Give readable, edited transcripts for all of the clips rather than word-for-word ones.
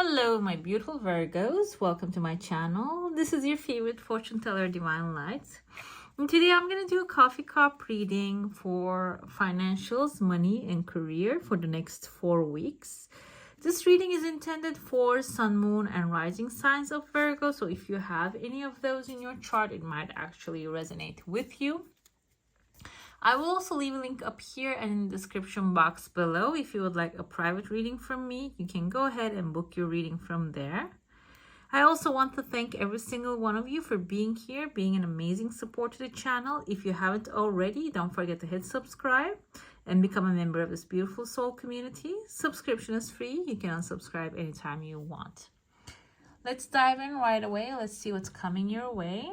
Hello, my beautiful Virgos. Welcome to my channel. This is your favorite fortune teller, Divine Light. And today I'm going to do a coffee cup reading for financials, money, and career for the next 4 weeks. This reading is intended for sun, moon, and rising signs of Virgo. So if you have any of those in your chart, it might actually resonate with you. I will also leave a link up here and in the description box below. If you would like a private reading from me, you can go ahead and book your reading from there. I also want to thank every single one of you for being here, being an amazing support to the channel. If you haven't already, don't forget to hit subscribe and become a member of this beautiful soul community. Subscription is free. You can unsubscribe anytime you want. Let's dive in right away. Let's see what's coming your way.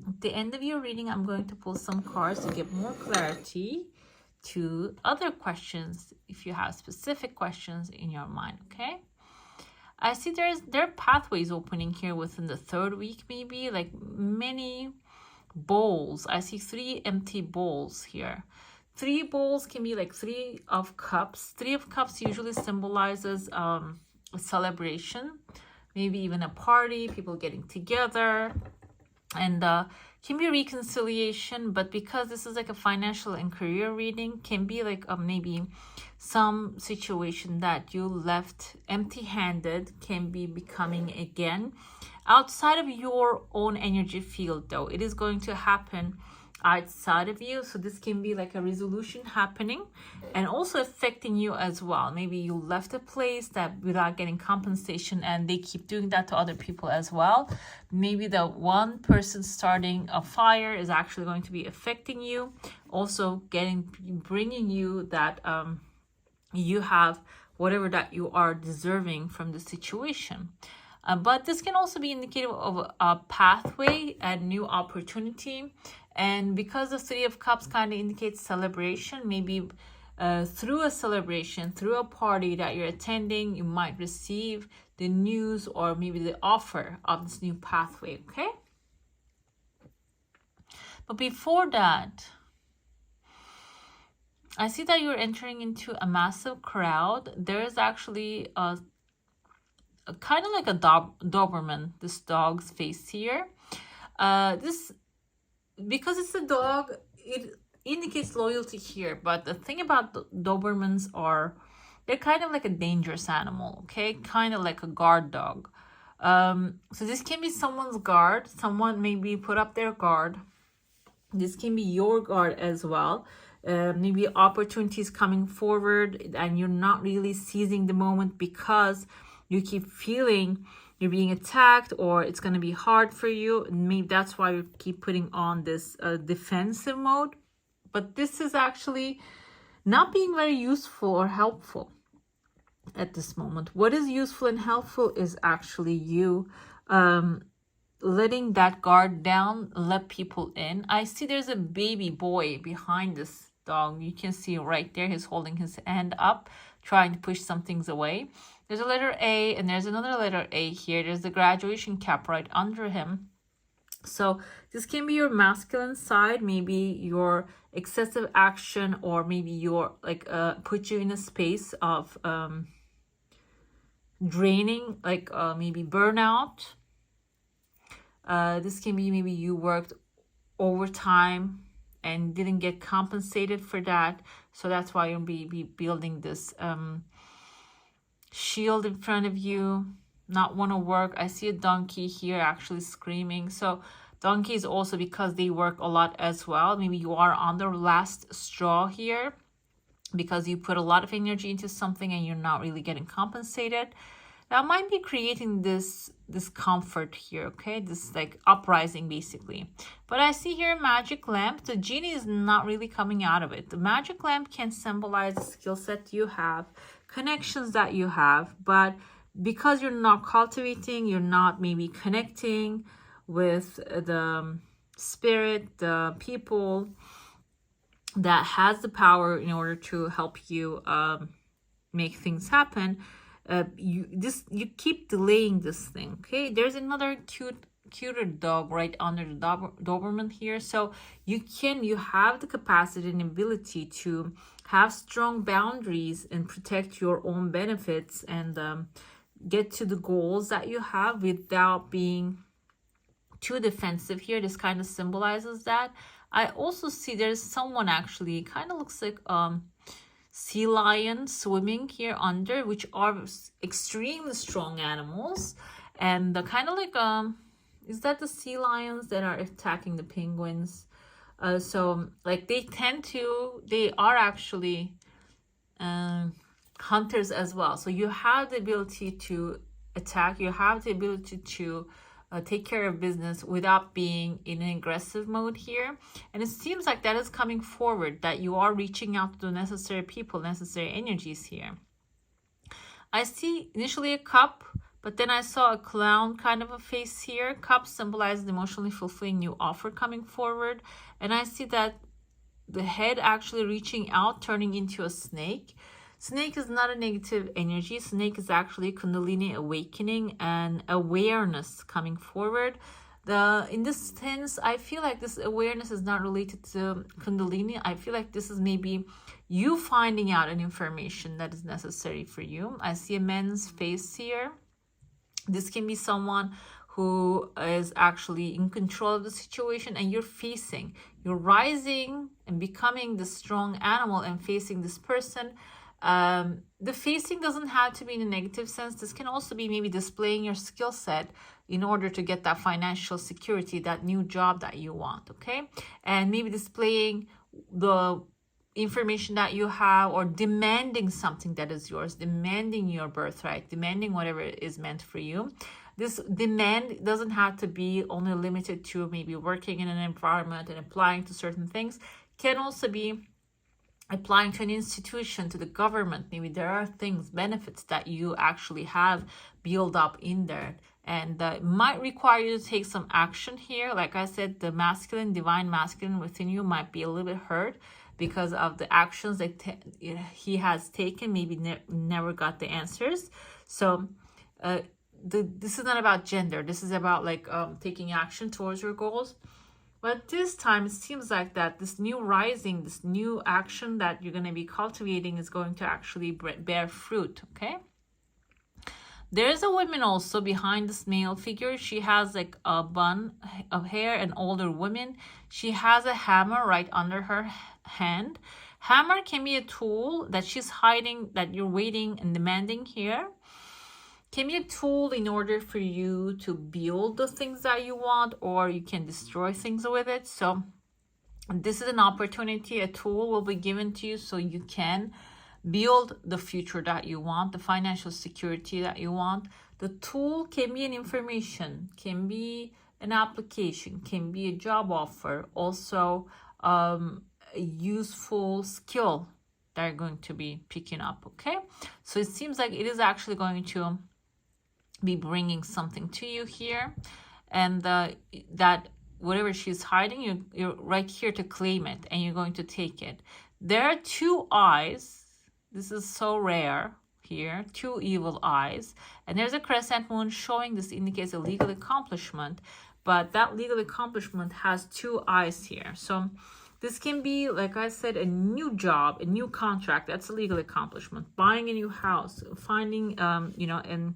At the end of your reading, I'm going to pull some cards to give more clarity to other questions if you have specific questions in your mind, okay? I see there are pathways opening here within the 3rd week, maybe, like many bowls. I see 3 empty bowls here. 3 bowls can be like 3 of cups. 3 of cups usually symbolizes a celebration, maybe even a party, people getting together. And can be reconciliation, but because this is like a financial and career reading, can be like maybe some situation that you left empty-handed can be becoming again outside of your own energy field. Though it is going to happen outside of you, so this can be like a resolution happening and also affecting you as well. Maybe you left a place that without getting compensation, and they keep doing that to other people as well. Maybe the one person starting a fire is actually going to be affecting you, also bringing you that you have whatever that you are deserving from the situation. But this can also be indicative of a pathway, a new opportunity. And because the 3 of Cups kind of indicates celebration, maybe through a celebration, through a party that you're attending, you might receive the news or maybe the offer of this new pathway, okay? But before that, I see that you're entering into a massive crowd. There is actually a kind of like a Doberman, this dog's face here. Because it's a dog, it indicates loyalty here. But the thing about the Dobermans they're kind of like a dangerous animal, okay? Kind of like a guard dog. So this can be someone's guard. Someone maybe put up their guard. This can be your guard as well. Maybe opportunities coming forward and you're not really seizing the moment because you keep feeling you're being attacked or it's going to be hard for you. Maybe that's why you keep putting on this defensive mode. But this is actually not being very useful or helpful at this moment. What is useful and helpful is actually you letting that guard down, let people in. I see there's a baby boy behind this dog. You can see right there, he's holding his hand up, trying to push some things away. There's a letter A and there's another letter A here. There's the graduation cap right under him. So this can be your masculine side, maybe your excessive action, or maybe your put you in a space of draining, maybe burnout. This can be maybe you worked overtime and didn't get compensated for that. So that's why you'll be building this shield in front of you, not want to work. I see a donkey here actually screaming. So donkey is also because they work a lot as well. Maybe you are on the last straw here because you put a lot of energy into something and you're not really getting compensated. That might be creating this discomfort here, okay? This like uprising basically. But I see here a magic lamp. The genie is not really coming out of it. The magic lamp can symbolize the skill set you have, connections that you have, but because you're not cultivating, you're not maybe connecting with the spirit, the people that has the power in order to help you make things happen. You keep delaying this thing, okay? There's another cuter dog right under the Doberman here. So you have the capacity and ability to have strong boundaries and protect your own benefits and get to the goals that you have without being too defensive here. This kind of symbolizes that. I also see there's someone actually, kind of looks like sea lion swimming here under, which are extremely strong animals. And the kind of like is that the sea lions that are attacking the penguins? So like they are actually hunters as well. So you have the ability to attack, you have the ability to take care of business without being in an aggressive mode here. And it seems like that is coming forward, that you are reaching out to the necessary people, necessary energies here. I see initially a cup, but then I saw a clown kind of a face here. Cup symbolizes emotionally fulfilling new offer coming forward. And I see that the head actually reaching out, turning into a snake. Snake is not a negative energy. Snake is actually Kundalini awakening and awareness coming forward. In this sense, I feel like this awareness is not related to Kundalini. I feel like this is maybe you finding out an information that is necessary for you. I see a man's face here. This can be someone who is actually in control of the situation, and you're rising and becoming the strong animal and facing this person. The facing doesn't have to be in a negative sense. This can also be maybe displaying your skill set in order to get that financial security, that new job that you want, okay? And maybe displaying the information that you have, or demanding something that is yours, demanding your birthright, demanding whatever is meant for you. This demand doesn't have to be only limited to maybe working in an environment and applying to certain things. Can also be applying to an institution, to the government. Maybe there are things, benefits that you actually have built up in there, and that might require you to take some action here. Like I said, the masculine, divine masculine within you might be a little bit hurt because of the actions that he has taken, maybe never got the answers. So this is not about gender. This is about like taking action towards your goals. But this time it seems like that this new rising, this new action that you're going to be cultivating is going to actually bear fruit, okay? There's a woman also behind this male figure. She has like a bun of hair, an older woman. She has a hammer right under her hand. Hammer can be a tool that she's hiding, that you're waiting and demanding here. Can be a tool in order for you to build the things that you want, or you can destroy things with it. So this is an opportunity. A tool will be given to you so you can build the future that you want, the financial security that you want. The tool can be an information, can be an application, can be a job offer, also a useful skill that you're going to be picking up, okay? So it seems like it is actually going to be bringing something to you here, and that whatever she's hiding, you're right here to claim it, and you're going to take it. There are two eyes. This is so rare here, two evil eyes, and there's a crescent moon showing. This indicates a legal accomplishment, but that legal accomplishment has two eyes here. So this can be, like I said, a new job, a new contract. That's a legal accomplishment. Buying a new house, finding and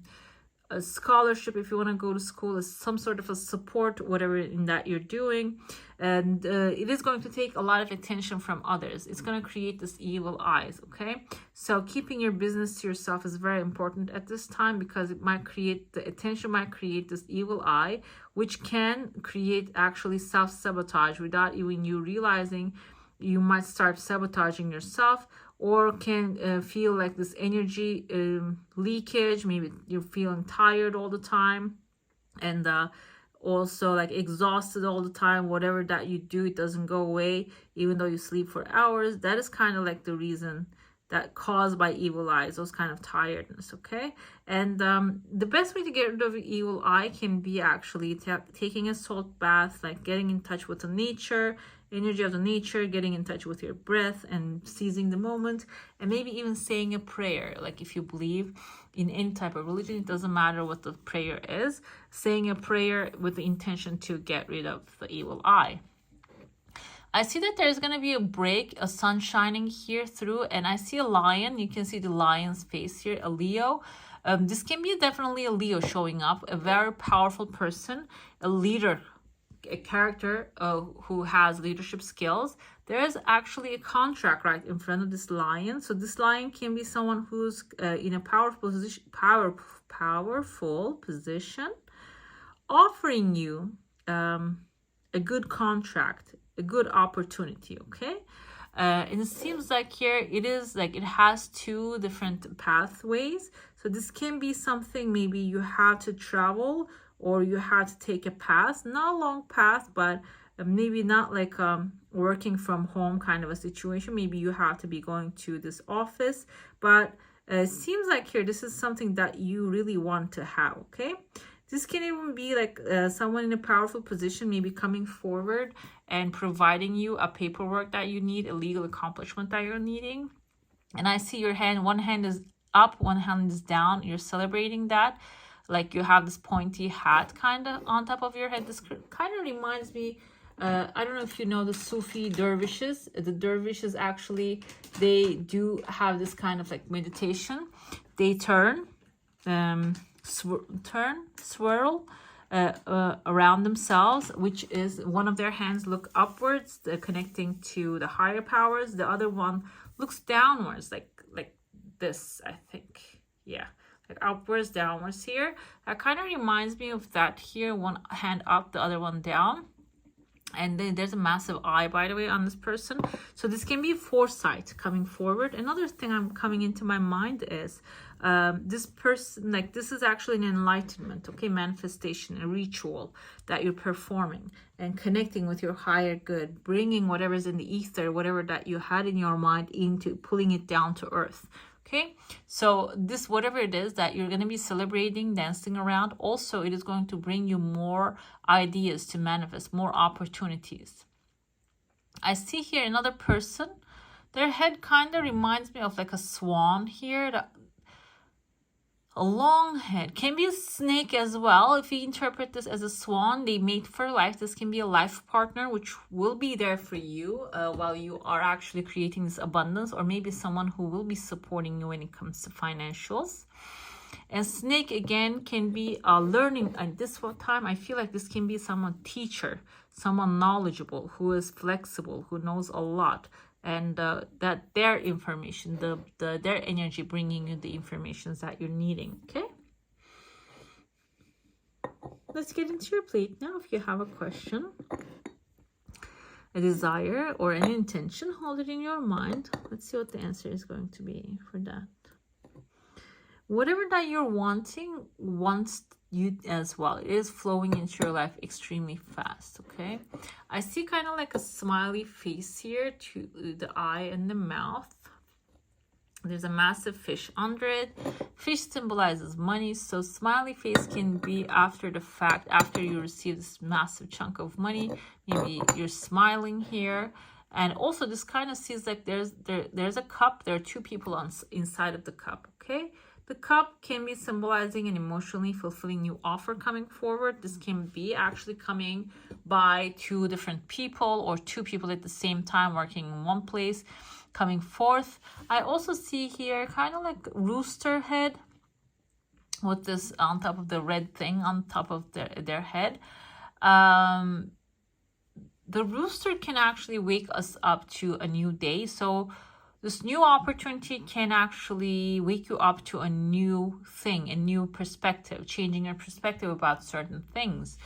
a scholarship if you want to go to school, is some sort of a support, whatever in that you're doing. And it is going to take a lot of attention from others. It's going to create this evil eyes, okay? So keeping your business to yourself is very important at this time, because it might create, the attention might create this evil eye, which can create actually self-sabotage without even you realizing. You might start sabotaging yourself, or can feel like this energy leakage. Maybe you're feeling tired all the time, and also like exhausted all the time. Whatever that you do, it doesn't go away even though you sleep for hours. That is kind of like the reason that caused by evil eyes, those kind of tiredness, okay? And the best way to get rid of evil eye can be actually taking a salt bath, like getting in touch with the nature, energy of the nature, getting in touch with your breath and seizing the moment, and maybe even saying a prayer. Like if you believe in any type of religion, it doesn't matter what the prayer is, saying a prayer with the intention to get rid of the evil eye. I see that there's going to be a break, a sun shining here through, and I see a lion. You can see the lion's face here, a Leo. This can be definitely a Leo showing up, a very powerful person, a leader, a character who has leadership skills. There is actually a contract right in front of this lion. So this lion can be someone who's in a powerful position, offering you a good contract, a good opportunity. Okay. And it seems like here it is like it has two different pathways. So this can be something maybe you have to travel, or you had to take a path, not a long path, but maybe not like working from home kind of a situation. Maybe you have to be going to this office, but it seems like here this is something that you really want to have. Okay, this can even be like someone in a powerful position, maybe coming forward and providing you a paperwork that you need, a legal accomplishment that you're needing. And I see your hand, one hand is up, one hand is down. You're celebrating that. Like you have this pointy hat kind of on top of your head. This kind of reminds me, I don't know if you know the Sufi dervishes. The dervishes actually, they do have this kind of like meditation. They turn, swirl around themselves, which is one of their hands look upwards, connecting to the higher powers. The other one looks downwards, like this, I think. Yeah. Like upwards, downwards here. That kind of reminds me of that here. One hand up, the other one down. And then there's a massive eye, by the way, on this person. So this can be foresight coming forward. Another thing I'm coming into my mind is this person, like this is actually an enlightenment, okay? Manifestation, a ritual that you're performing and connecting with your higher good, bringing whatever's in the ether, whatever that you had in your mind into pulling it down to earth. Okay, so this, whatever it is that you're going to be celebrating, dancing around, also it is going to bring you more ideas to manifest, more opportunities. I see here another person. Their head kind of reminds me of like a swan here. A long head. Can be a snake as well. If you interpret this as a swan, they mate for life. This can be a life partner, which will be there for you while you are actually creating this abundance, or maybe someone who will be supporting you when it comes to financials. And snake, again, can be learning. At this time, I feel like this can be someone teacher, someone knowledgeable, who is flexible, who knows a lot. And that their information, their energy bringing you the informations that you're needing. Okay, let's get into your plate now. If you have a question, a desire, or an intention, hold it in your mind. Let's see what the answer is going to be for that. Whatever that you're wanting wants you as well. It is flowing into your life extremely fast. Okay, I see kind of like a smiley face here to the eye and the mouth. There's a massive fish under it. Fish symbolizes money, so smiley face can be after the fact, after you receive this massive chunk of money. Maybe you're smiling here. And also this kind of sees like there's a cup. There are two people inside of the cup. Okay, the cup can be symbolizing an emotionally fulfilling new offer coming forward. This can be actually coming by two different people, or two people at the same time working in one place coming forth. I also see here kind of like rooster head with this on top of the red thing on top of their head. The rooster can actually wake us up to a new day. So this new opportunity can actually wake you up to a new thing, a new perspective, changing your perspective about certain things,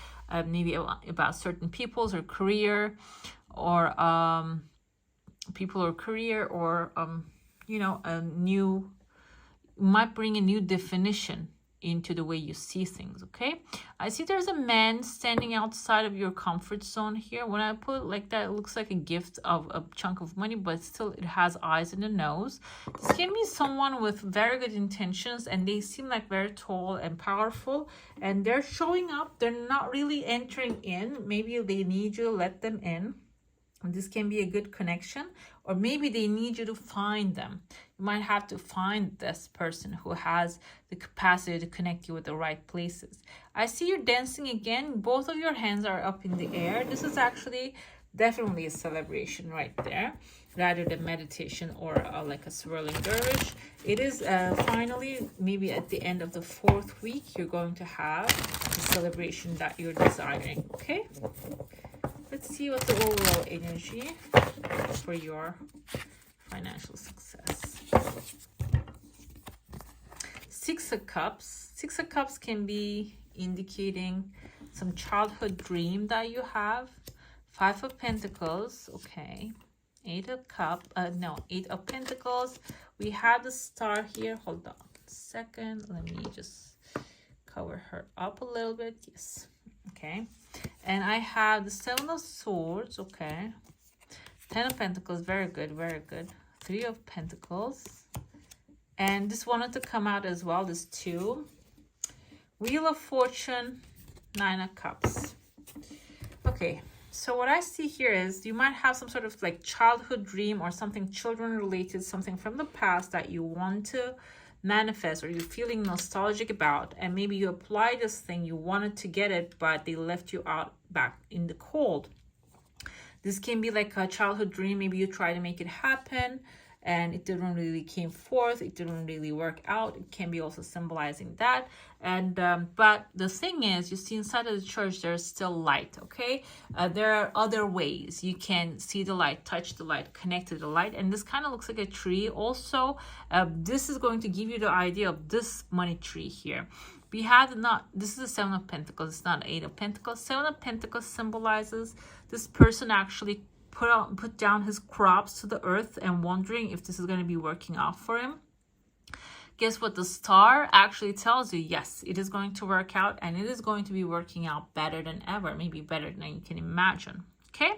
maybe about certain people's or career, or you know, might bring a new definition into the way you see things. Okay, I see there's a man standing outside of your comfort zone here. When I put it like that, it looks like a gift of a chunk of money, but still it has eyes and a nose. This can be someone with very good intentions, and they seem like very tall and powerful, and they're showing up. They're not really entering in. Maybe they need you to let them in. This can be a good connection, or maybe they need you to find them. You might have to find this person who has the capacity to connect you with the right places. I see you're dancing again. Both of your hands are up in the air. This is actually Definitely a celebration right there, rather than meditation or like a swirling dervish. It is finally, maybe at the end of the 4th week, you're going to have the celebration that you're desiring. Okay, let's see what the overall energy for your financial success. 6 of Cups. 6 of Cups can be indicating some childhood dream that you have. 5 of Pentacles, okay. 8 of Eight of Pentacles. We have the Star here. Hold on a second. Let me just cover her up a little bit. Yes, okay. And I have the 7 of Swords, okay. 10 of Pentacles, very good, very good. 3 of Pentacles. And this wanted to come out as well, this 2. Wheel of Fortune, 9 of Cups. Okay, so what I see here is you might have some sort of like childhood dream or something children related, something from the past that you want to manifest or you're feeling nostalgic about, and maybe you apply this thing, you wanted to get it, but they left you out back in the cold. This can be like a childhood dream. Maybe you try to make it happen and it didn't really came forth, it didn't really work out. It can be also symbolizing that. And but the thing is, you see inside of the church there's still light. Okay, there are other ways you can see the light, touch the light, connect to the light. And this kind of looks like a tree also. This is going to give you the idea of this money tree here. We have this is the 7 of Pentacles, it's not 8 of Pentacles. 7 of Pentacles symbolizes this person actually put down his crops to the earth and wondering if this is going to be working out for him. Guess what? The Star actually tells you, yes, it is going to work out, and it is going to be working out better than ever, maybe better than you can imagine. Okay,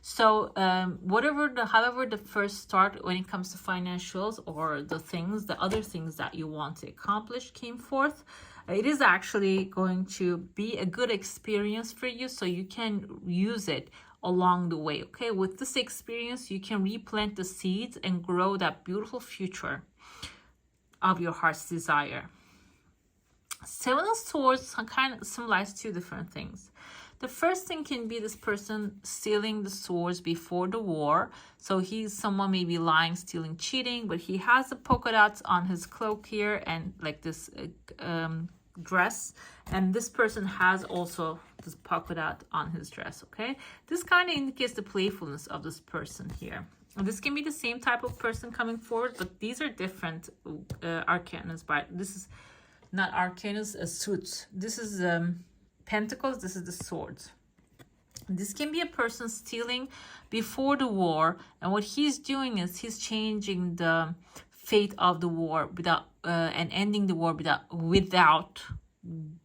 so however the first start when it comes to financials or the other things that you want to accomplish came forth, it is actually going to be a good experience for you, so you can use it along the way. Okay, with this experience you can replant the seeds and grow that beautiful future of your heart's desire. 7 of Swords kind of symbolize 2 different things. The first thing can be this person stealing the swords before the war. So he's someone maybe lying, stealing, cheating, but he has the polka dots on his cloak here and like this dress, and this person has also this polka dot on his dress. Okay, this kind of indicates the playfulness of this person here. And this can be the same type of person coming forward, but these are different arcanas. But this is not arcanas, suits. This is Pentacles, this is the Swords. This can be a person stealing before the war, and what he's doing is he's changing the fate of the war without and ending the war without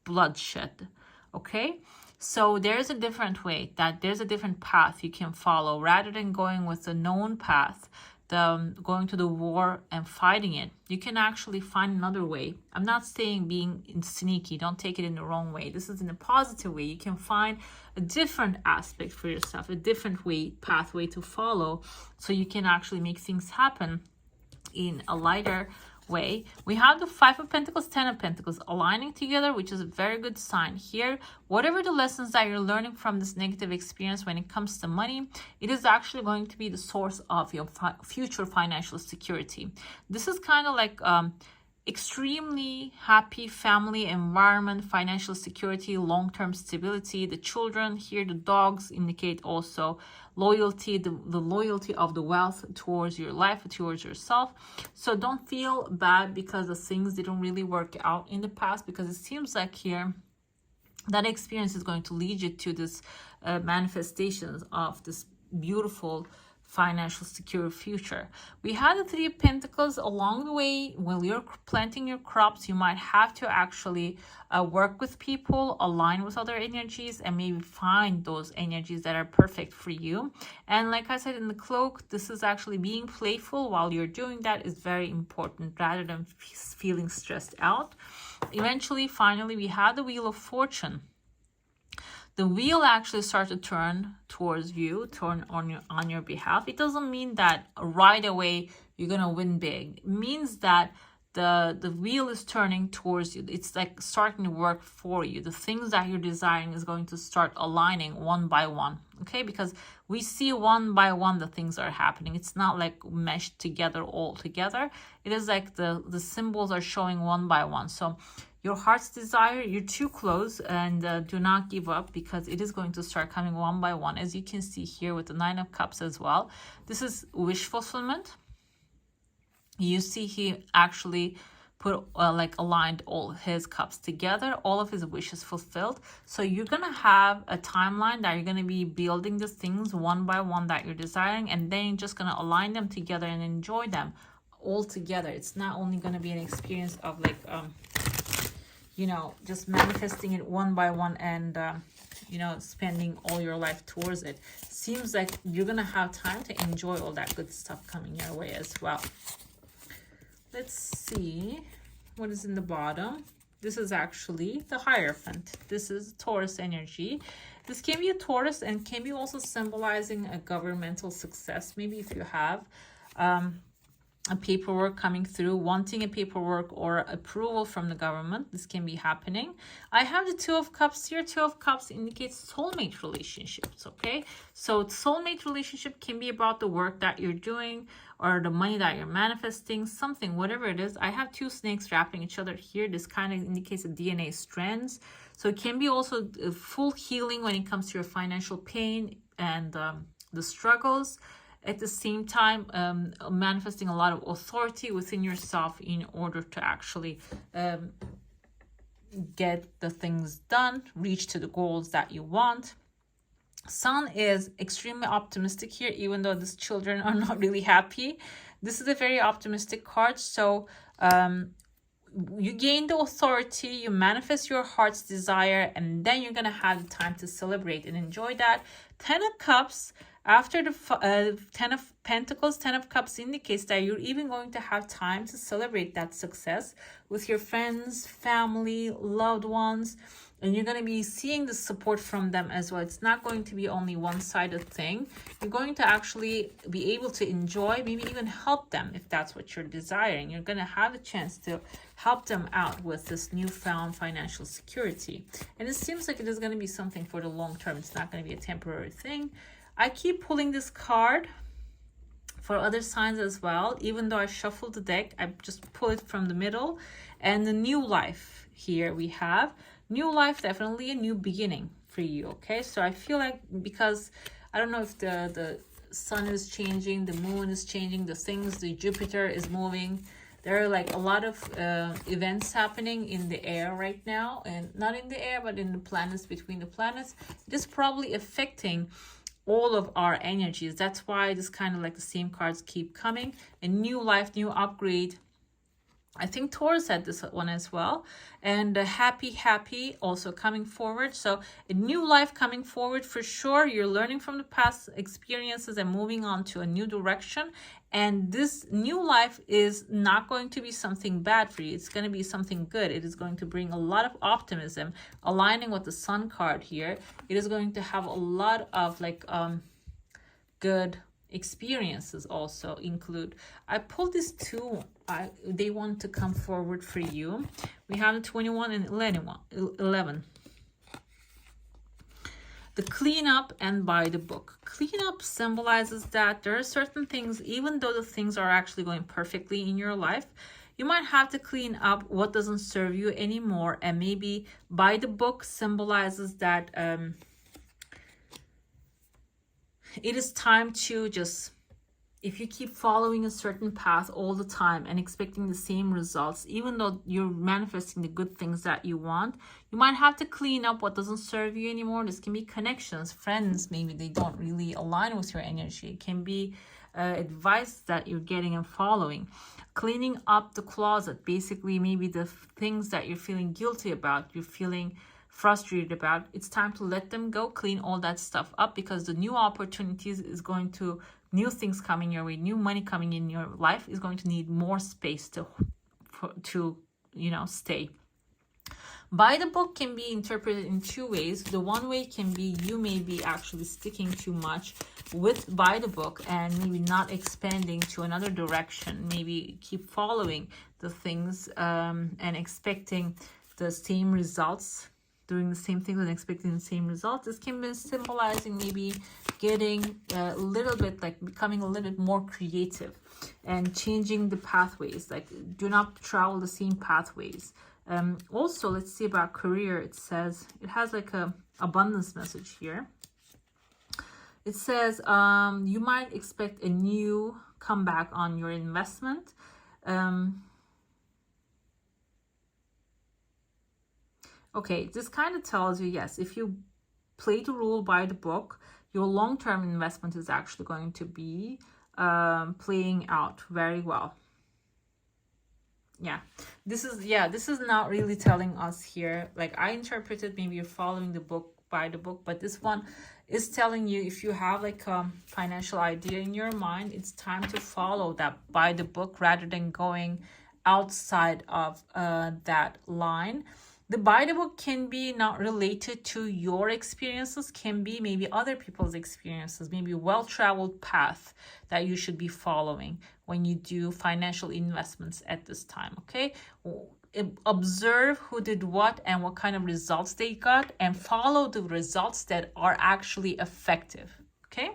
bloodshed. Okay, so there's a different way, that there's a different path you can follow rather than going with the known path, going to the war and fighting it. You can actually find another way. I'm not saying being sneaky, don't take it in the wrong way. This is in a positive way. You can find a different aspect for yourself, a different pathway to follow, so you can actually make things happen in a lighter way. We have the 5 of Pentacles, 10 of Pentacles aligning together, which is a very good sign here. Whatever the lessons that you're learning from this negative experience when it comes to money, it is actually going to be the source of your future financial security. This is kind of like extremely happy family environment, financial security, long-term stability. The children here, the dogs, indicate also loyalty, the loyalty of the wealth towards your life, towards yourself. So don't feel bad because the things didn't really work out in the past, because it seems like here that experience is going to lead you to this manifestations of this beautiful financial secure future. We had the 3 of Pentacles. Along the way, while you're planting your crops, you might have to actually work with people, align with other energies, and maybe find those energies that are perfect for you. And like I said in the cloak, this is actually being playful while you're doing that is very important rather than feeling stressed out. Eventually, finally, we had the Wheel of Fortune. The wheel actually starts to turn towards you, turn on your behalf. It doesn't mean that right away you're going to win big. It means that the wheel is turning towards you. It's like starting to work for you. The things that you're desiring is going to start aligning one by one, okay? Because we see one by one the things are happening. It's not like meshed together all together. It is like the symbols are showing one by one. So your heart's desire, you're too close, and do not give up, because it is going to start coming one by one, as you can see here with the Nine of Cups as well. This is wish fulfillment. You see he actually put like aligned all his cups together, all of his wishes fulfilled. So you're gonna have a timeline that you're gonna be building the things one by one that you're desiring, and then you're just gonna align them together and enjoy them all together. It's not only gonna be an experience of like you know, just manifesting it one by one and you know, spending all your life towards it. Seems like you're gonna have time to enjoy all that good stuff coming your way as well. Let's see what is in the bottom. This is actually the Hierophant. This is Taurus energy. This can be a Taurus and can be also symbolizing a governmental success. Maybe if you have a paperwork coming through, wanting a paperwork or approval from the government, this can be happening. I have the Two of Cups here. Two of Cups indicates soulmate relationships, okay? So soulmate relationship can be about the work that you're doing or the money that you're manifesting, something, whatever it is. I have two snakes wrapping each other here. This kind of indicates the DNA strands. So it can be also full healing when it comes to your financial pain and the struggles. At the same time, manifesting a lot of authority within yourself in order to actually get the things done, reach to the goals that you want. Sun is extremely optimistic here, even though these children are not really happy. This is a very optimistic card. So you gain the authority, you manifest your heart's desire, and then you're going to have the time to celebrate and enjoy that. 10 of Cups. After the 10 of Pentacles, 10 of Cups indicates that you're even going to have time to celebrate that success with your friends, family, loved ones, and you're going to be seeing the support from them as well. It's not going to be only one-sided thing. You're going to actually be able to enjoy, maybe even help them if that's what you're desiring. You're going to have a chance to help them out with this newfound financial security. And it seems like it is going to be something for the long term. It's not going to be a temporary thing. I keep pulling this card for other signs as well. Even though I shuffled the deck, I just pull it from the middle. And the new life here we have. New life, definitely a new beginning for you, okay? So I feel like, because I don't know if the sun is changing, the moon is changing, the Jupiter is moving. There are like a lot of events happening in the air right now. And not in the air, but in the planets, between the planets. It is probably affecting all of our energies. That's why this kind of like the same cards keep coming. A new life, new upgrade. I think Taurus had this one as well. And happy also coming forward. So a new life coming forward for sure. You're learning from the past experiences and moving on to a new direction. And this new life is not going to be something bad for you. It's going to be something good. It is going to bring a lot of optimism. Aligning with the Sun card here, it is going to have a lot of like good experiences also include. I pulled these two. They want to come forward for you. We have the 21 and 11. The cleanup and by the book. Cleanup symbolizes that there are certain things, even though the things are actually going perfectly in your life, you might have to clean up what doesn't serve you anymore. And maybe by the book symbolizes that it is time to just, if you keep following a certain path all the time and expecting the same results, even though you're manifesting the good things that you want, you might have to clean up what doesn't serve you anymore. This can be connections, friends, maybe they don't really align with your energy. It can be advice that you're getting and following. Cleaning up the closet, basically maybe the things that you're feeling guilty about, you're feeling frustrated about, it's time to let them go, clean all that stuff up, because the new opportunities is going to, new things coming your way, new money coming in your life is going to need more space to you know, stay. By the book can be interpreted in two ways. The one way can be you may be actually sticking too much with by the book and maybe not expanding to another direction. Maybe keep following the things and expecting the same results, doing the same things and expecting the same results. This can be symbolizing maybe getting a little bit, like becoming a little bit more creative and changing the pathways. Like, do not travel the same pathways. Also, let's see about career. It says, it has like a abundance message here. It says, you might expect a new comeback on your investment. Okay, this kind of tells you, yes, if you play the rule by the book, your long-term investment is actually going to be playing out very well. Yeah, this is not really telling us here. Like, I interpreted maybe you're following the book by the book, but this one is telling you if you have like a financial idea in your mind, it's time to follow that by the book rather than going outside of that line. The by the book can be not related to your experiences, can be maybe other people's experiences, maybe a well-traveled path that you should be following when you do financial investments at this time, okay? Observe who did what and what kind of results they got and follow the results that are actually effective, okay?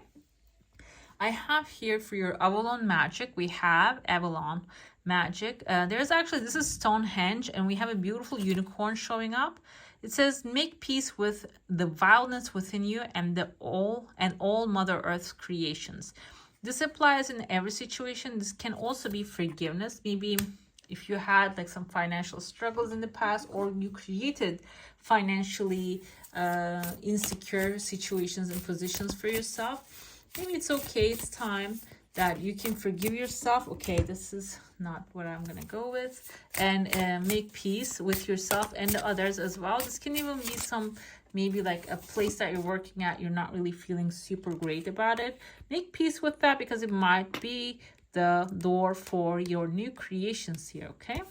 I have here for your Avalon magic, we have Avalon magic. There's actually, this is Stonehenge, and we have a beautiful unicorn showing up. It says, make peace with the vileness within you and all Mother Earth's creations. This applies in every situation. This can also be forgiveness. Maybe if you had like some financial struggles in the past, or you created financially insecure situations and positions for yourself, maybe it's okay, it's time that you can forgive yourself. Okay, this is not what I'm gonna go with, and make peace with yourself and the others as well. This can even be some, maybe like a place that you're working at, you're not really feeling super great about it. Make peace with that, because it might be the door for your new creations here, okay?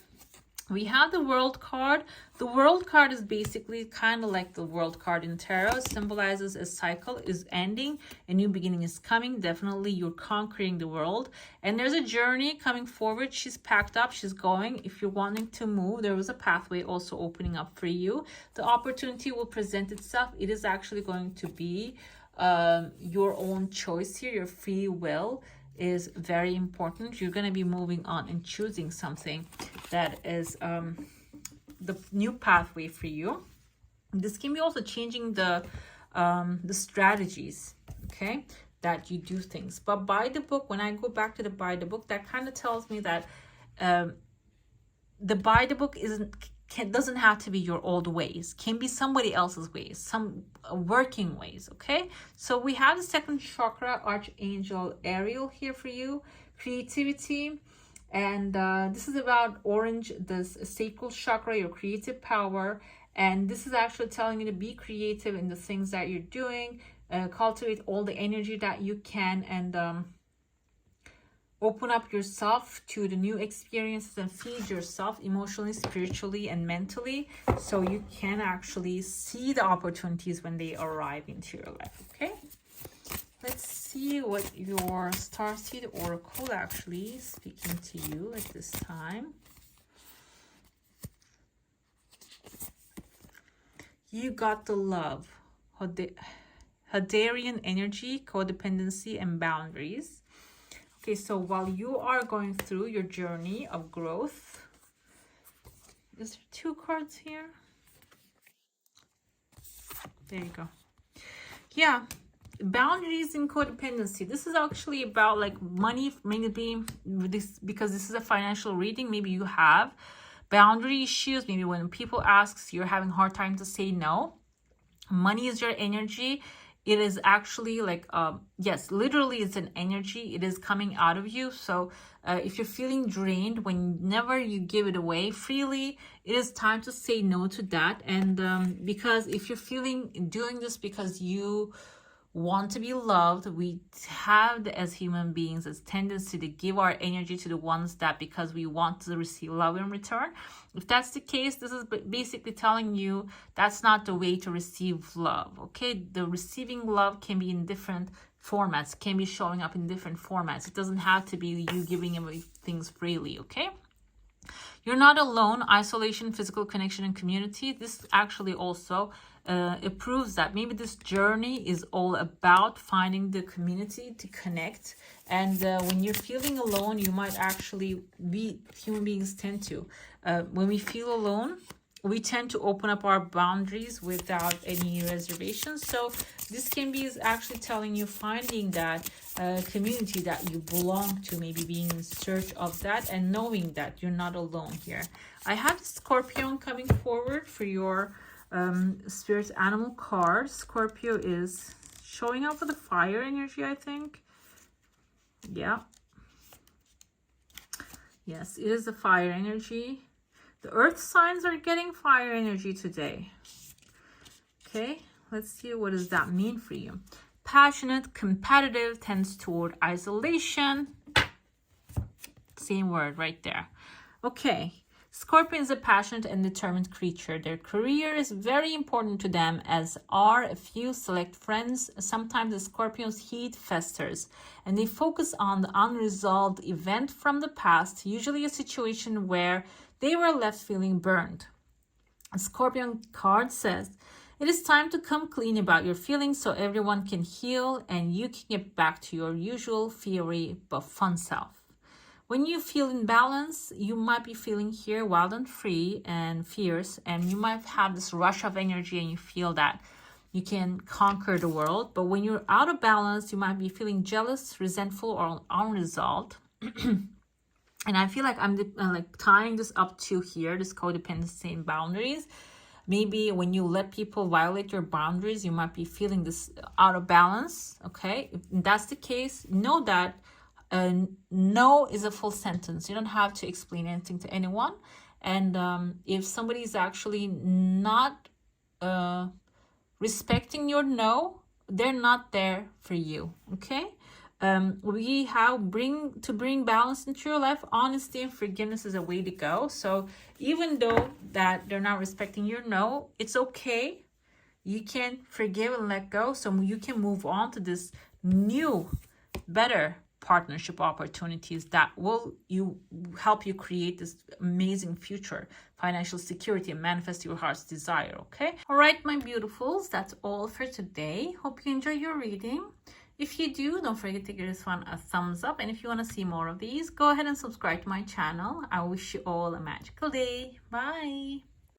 We have the World card. The World card is basically kind of like the World card in tarot. It symbolizes a cycle is ending, a new beginning is coming. Definitely you're conquering the world, and there's a journey coming forward. She's packed up, she's going. If you're wanting to move, there was a pathway also opening up for you. The opportunity will present itself. It is actually going to be your own choice here. Your free will is very important. You're going to be moving on and choosing something that is the new pathway for you. This can be also changing the strategies, okay, that you do things. But by the book, when I go back to the by the book, that kind of tells me that the by the book doesn't have to be your old ways, can be somebody else's ways, some working ways, okay? So we have the second chakra, Archangel Ariel here for you, creativity, and this is about orange, this sacral chakra, your creative power, and this is actually telling you to be creative in the things that you're doing, cultivate all the energy that you can, and open up yourself to the new experiences and feed yourself emotionally, spiritually, and mentally, so you can actually see the opportunities when they arrive into your life, okay? Let's see what your Starseed Oracle actually is speaking to you at this time. You got the love, Hadarian energy, codependency, and boundaries. Okay, so while you are going through your journey of growth, is there two cards here? There you go. Yeah, boundaries and codependency. This is actually about like money, maybe this, because this is a financial reading. Maybe you have boundary issues. Maybe when people ask, you're having a hard time to say no. Money is your energy. It is actually like, yes, literally it's an energy. It is coming out of you. So if you're feeling drained, whenever you give it away freely, it is time to say no to that. And because if you're doing this because you want to be loved. We have, as human beings, this tendency to give our energy to the ones that, because we want to receive love in return. If that's the case, this is basically telling you that's not the way to receive love. Okay, the receiving love can be in different formats, can be showing up in different formats. It doesn't have to be you giving away things freely. Okay, you're not alone. Isolation, physical connection, and community. This actually also it proves that maybe this journey is all about finding the community to connect. And when you're feeling alone, you might actually be, human beings tend to, when we feel alone, we tend to open up our boundaries without any reservations. So this can be is actually telling you finding that community that you belong to, maybe being in search of that and knowing that you're not alone here. I have Scorpion coming forward for your spirit animal card. Scorpio is showing up with the fire energy, I think. Yeah. Yes, it is the fire energy. The earth signs are getting fire energy today. Okay, let's see, what does that mean for you? Passionate, competitive, tends toward isolation. Same word right there. Okay, Scorpion is a passionate and determined creature. Their career is very important to them, as are a few select friends. Sometimes the Scorpion's heat festers, and they focus on the unresolved event from the past, usually a situation where they were left feeling burned. A Scorpion card says, it is time to come clean about your feelings so everyone can heal and you can get back to your usual fiery but fun self. When you feel in balance, you might be feeling here wild and free and fierce, and you might have this rush of energy and you feel that you can conquer the world. But when you're out of balance, you might be feeling jealous, resentful, or unresolved. And I feel like I'm like tying this up to here, this codependency and boundaries. Maybe when you let people violate your boundaries, you might be feeling this out of balance. Okay, if that's the case, know that no is a full sentence. You don't have to explain anything to anyone. And if somebody is actually not respecting your no, they're not there for you. Okay, we have bring balance into your life. Honesty and forgiveness is a way to go. So even though that they're not respecting your no, it's okay. You can forgive and let go, so you can move on to this new, better partnership opportunities that will help you create this amazing future, financial security, and manifest your heart's desire. Okay, all right, my beautifuls, that's all for today. Hope you enjoy your reading. If you do, don't forget to give this one a thumbs up, and if you want to see more of these, go ahead and subscribe to my channel. I wish you all a magical day. Bye.